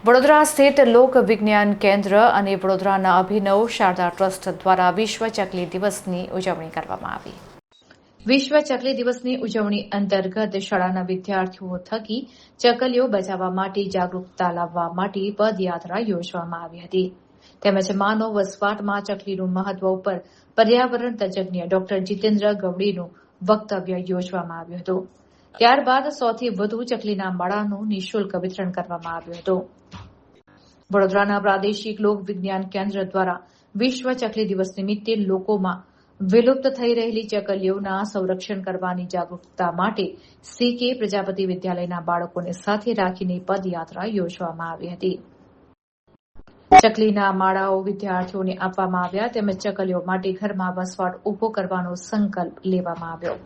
વડોદરા સ્થિત લોક વિજ્ઞાન કેન્દ્ર અને વડોદરાના અભિનવ શારદા ટ્રસ્ટ દ્વારા વિશ્વ ચકલી દિવસની ઉજવણી કરવામાં આવી। વિશ્વ ચકલી દિવસની ઉજવણી અંતર્ગત શાળાના વિદ્યાર્થીઓ થકી ચકલીઓ બચાવવા માટે જાગૃતતા લાવવા માટે પદયાત્રા યોજવામાં આવી હતી। તેમજ માનવ વસવાટમાં ચકલીનું મહત્વ ઉપર પર્યાવરણ તજજ્ઞ ડોક્ટર જીતેન્દ્ર ગવડીનું વક્તવ્ય યોજવામાં આવ્યું હતું। ત્યારબાદ 100થી વધુ ચકલીના માળાનું નિઃશુલ્ક વિતરણ કરવામાં આવ્યું હતું। વડોદરાના પ્રાદેશિક લોક વિજ્ઞાન કેન્દ્ર દ્વારા વિશ્વ ચકલી દિવસ નિમિત્તે લોકોમાં વિલુપ્ત થઈ રહેલી ચકલીઓના સંરક્ષણ કરવાની જાગૃતતા માટે CK પ્રજાપતિ વિદ્યાલયના બાળકોને સાથે રાખીને પદયાત્રા યોજવામાં આવી હતી। ચકલીના માળાઓ વિદ્યાર્થીઓને આપવામાં આવ્યા તેમજ ચકલીઓ માટે ઘરમાં વસવાટ ઉભો કરવાનો સંકલ્પ લેવામાં આવ્યો।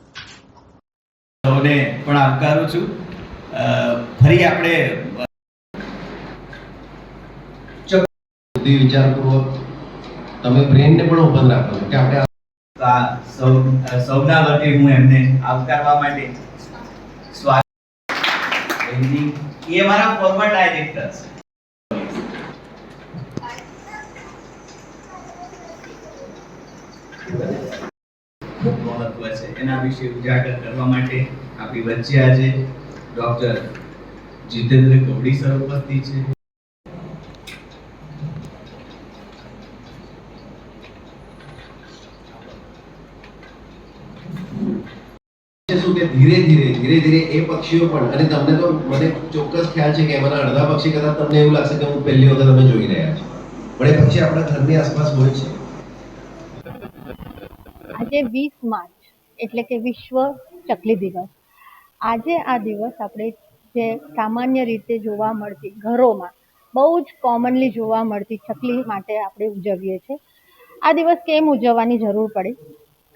સૌને પણ આવકારું છું। ફરી આપણે વિચારપૂર્વક તમે બ્રેનને પણ ઓપન રાખો કે આપણે સૌના વતી હું એમને આવકારવા માટે સ્વાગત એ મારા ફોર્મર ડાયરેક્ટર છે। મહત્વ છે એના વિશે ઉજાગર કરવા માટે આપણી વચ્ચે આજે ડોક્ટર જીતેન્દ્ર ગવડી સર ઉપસ્થિત છે। શું કે ધીરે ધીરે એ પક્ષીઓ પણ અને તમને તો મને ચોક્કસ ખ્યાલ છે કે એમાંના અડધા પક્ષી કદાચ તમને એવું લાગશે કે હું પહેલી વખત અમે જોઈ રહ્યા છીએ, પણ એ પક્ષી આપણા ઘરની આસપાસ હોય છે। આજે 20 માર્ચ એટલે કે વિશ્વ ચકલી દિવસ। આજે આ દિવસ આપણે જે સામાન્ય રીતે જોવા મળતી ઘરોમાં બહુ જ કોમનલી જોવા મળતી ચકલી માટે આપણે ઉજવીએ છીએ। આ દિવસ કેમ ઉજવવાની જરૂર પડી?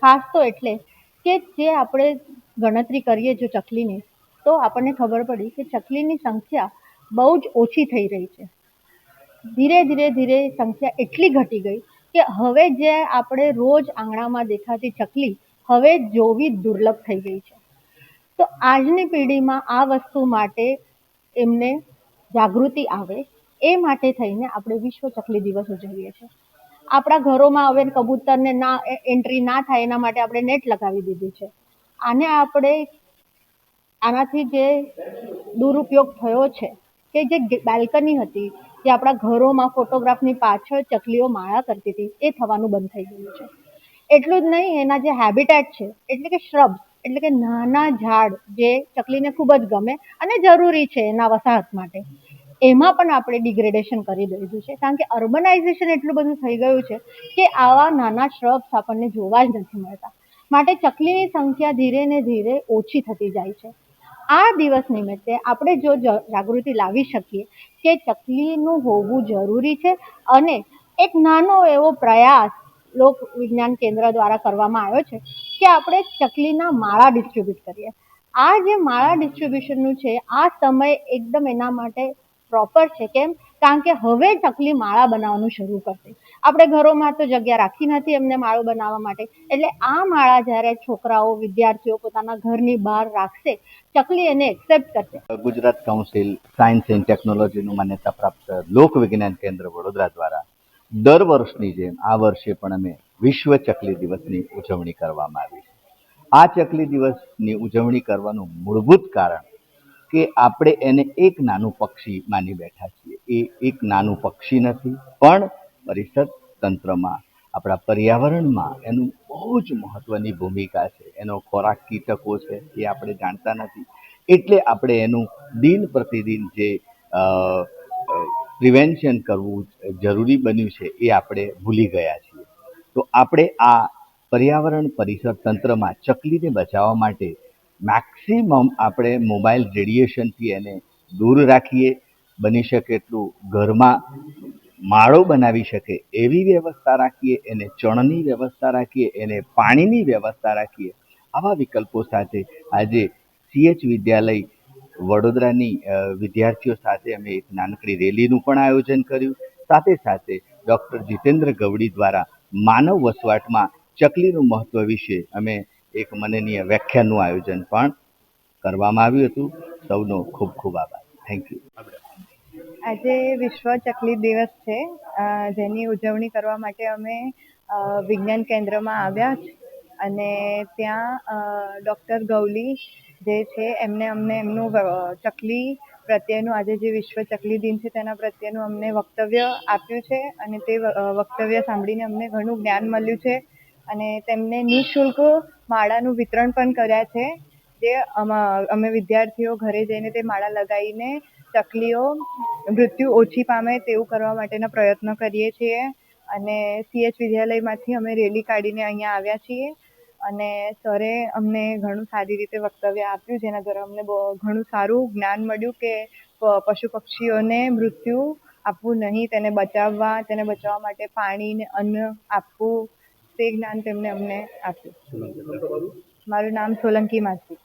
ખાસ તો એટલે કે જે આપણે ગણતરી કરીએ જો ચકલીની તો આપણને ખબર પડી કે ચકલીની સંખ્યા બહુ જ ઓછી થઈ રહી છે। ધીરે ધીરે સંખ્યા એટલી ઘટી ગઈ કે હવે જે આપણે રોજ આંગણામાં દેખાતી ચકલી હવે જોવી દુર્લભ થઈ ગઈ છે। તો આજની પેઢીમાં આ વસ્તુ માટે એમને જાગૃતિ આવે એ માટે થઈને આપણે વિશ્વ ચકલી દિવસ ઉજવીએ છીએ। આપણા ઘરોમાં હવે કબૂતરને ના એન્ટ્રી ના થાય એના માટે આપણે નેટ લગાવી દીધી છે। આનાથી જે દુરુપયોગ થયો છે કે જે બાલ્કની હતી જે આપણા ઘરોમાં ફોટોગ્રાફની પાછળ ચકલીઓ માળા કરતી હતી એ થવાનું બંધ થઈ ગયું છે। એટલું જ નહીં, એના જે હેબિટેટ છે એટલે કે શ્રબ્સ એટલે કે નાના ઝાડ જે ચકલીને ખૂબ જ ગમે અને જરૂરી છે એના વસાહત માટે, એમાં પણ આપણે ડિગ્રેડેશન કરી દીધું છે। કારણ કે અર્બનાઇઝેશન એટલું બધું થઈ ગયું છે કે આવા નાના શ્રબ્સ આપણને જોવા જ નથી મળતા, માટે ચકલીની સંખ્યા ધીરે ને ધીરે ઓછી થતી જાય છે। આ દિવસ નિમિત્તે આપણે જો જાગૃતિ લાવી શકીએ કે ચકલીનું હોવું જરૂરી છે અને એક નાનો એવો પ્રયાસ લોક વિજ્ઞાન કેન્દ્ર દ્વારા કરવામાં આવ્યો છે કે આપણે ચકલીના માળા ડિસ્ટ્રીબ્યુટ કરીએ। આ જે માળા ડિસ્ટ્રીબ્યુશનનું છે આ સમય એકદમ એના માટે પ્રોપર છે। કેમ? કારણ કે હવે ચકલી માળા બનાવવાનું શરૂ કરશે। આપણે ઘરોમાં તો જગ્યા રાખી નથી એમને માળો બનાવવા માટે, એટલે આ માળા જ્યારે છોકરાઓ વિદ્યાર્થીઓ પોતાના ઘરની બહાર રાખશે ચકલી એને એક્સેપ્ટ કરશે। ગુજરાત કાઉન્સિલ સાયન્સ એન્ડ ટેકનોલોજીનું માન્યતા પ્રાપ્ત લોક વિજ્ઞાન કેન્દ્ર વડોદરા દ્વારા દર વર્ષની જેમ આ વર્ષે પણ અમે વિશ્વ ચકલી દિવસની ઉજવણી કરવામાં આવી છે। આ ચકલી દિવસની ઉજવણી કરવાનું મૂળભૂત કારણ કે આપણે એને એક નાનું પક્ષી માની બેઠા છીએ। એ એક નાનું પક્ષી નથી પણ પરિસર તંત્રમાં આપણા પર્યાવરણમાં એનું બહુ જ મહત્વની ભૂમિકા છે। એનો ખોરાક કીટકો છે એ આપણે જાણતા નથી, એટલે આપણે એનું દિન પ્રતિદિન જે પ્રિવેન્શન કરવું જરૂરી બન્યું છે એ આપણે ભૂલી ગયા છીએ। તો આપણે આ પર્યાવરણ પરિસર તંત્રમાં ચકલીને બચાવવા માટે મેક્સિમમ આપણે મોબાઈલ રેડિયેશનથી એને દૂર રાખીએ, બની શકે એટલું ઘરમાં માળો બનાવી શકે એવી વ્યવસ્થા રાખીએ, એને ચણની વ્યવસ્થા રાખીએ, એને પાણીની વ્યવસ્થા રાખીએ। આવા વિકલ્પો સાથે આજે CH વિદ્યાલય વડોદરાની વિદ્યાર્થીઓ સાથે અમે એક નાનકડી રેલીનું પણ આયોજન કર્યું। સાથે સાથે ડૉક્ટર જીતેન્દ્ર ગવડી દ્વારા માનવ વસવાટમાં ચકલીનું મહત્વ વિશે અમે એક માનનીય વ્યાખ્યાનનું આયોજન પણ કરવામાં આવ્યું હતું। સૌનો ખૂબ ખૂબ આભાર। Thank you. આજે વિશ્વ ચકલી દિવસ છે, જેની ઉજવણી કરવા માટે અમે વિજ્ઞાન કેન્દ્રમાં આવ્યા છે અને ત્યાં ડૉક્ટર ગૌલી જે છે એમને અમને એમનું ચકલી પ્રત્યેનું આજે જે વિશ્વ ચકલી દિન છે તેના પ્રત્યેનું અમને વક્તવ્ય આપ્યું છે અને તે વક્તવ્ય સાંભળીને અમને ઘણું જ્ઞાન મળ્યું છે અને તેમને નિઃશુલ્ક માળાનું વિતરણ પણ કર્યા છે, જે અમે વિદ્યાર્થીઓ ઘરે જઈને તે માળા લગાવીને ચકલીઓ મૃત્યુ ઓછી પામે તેવું કરવા માટેના પ્રયત્નો કરીએ છીએ અને CH વિદ્યાલયમાંથી અમે રેલી કાઢીને અહીંયા આવ્યા છીએ અને સરે અમને ઘણું સારી રીતે વક્તવ્ય આપ્યું, જેના દ્વારા અમને ઘણું સારું જ્ઞાન મળ્યું કે પશુ પક્ષીઓને મૃત્યુ આપવું નહીં, તેને બચાવવા માટે પાણી ને અન્ન આપવું, તે જ્ઞાન તેમણે અમને આપ્યું. મારું નામ સોલંકી માસી.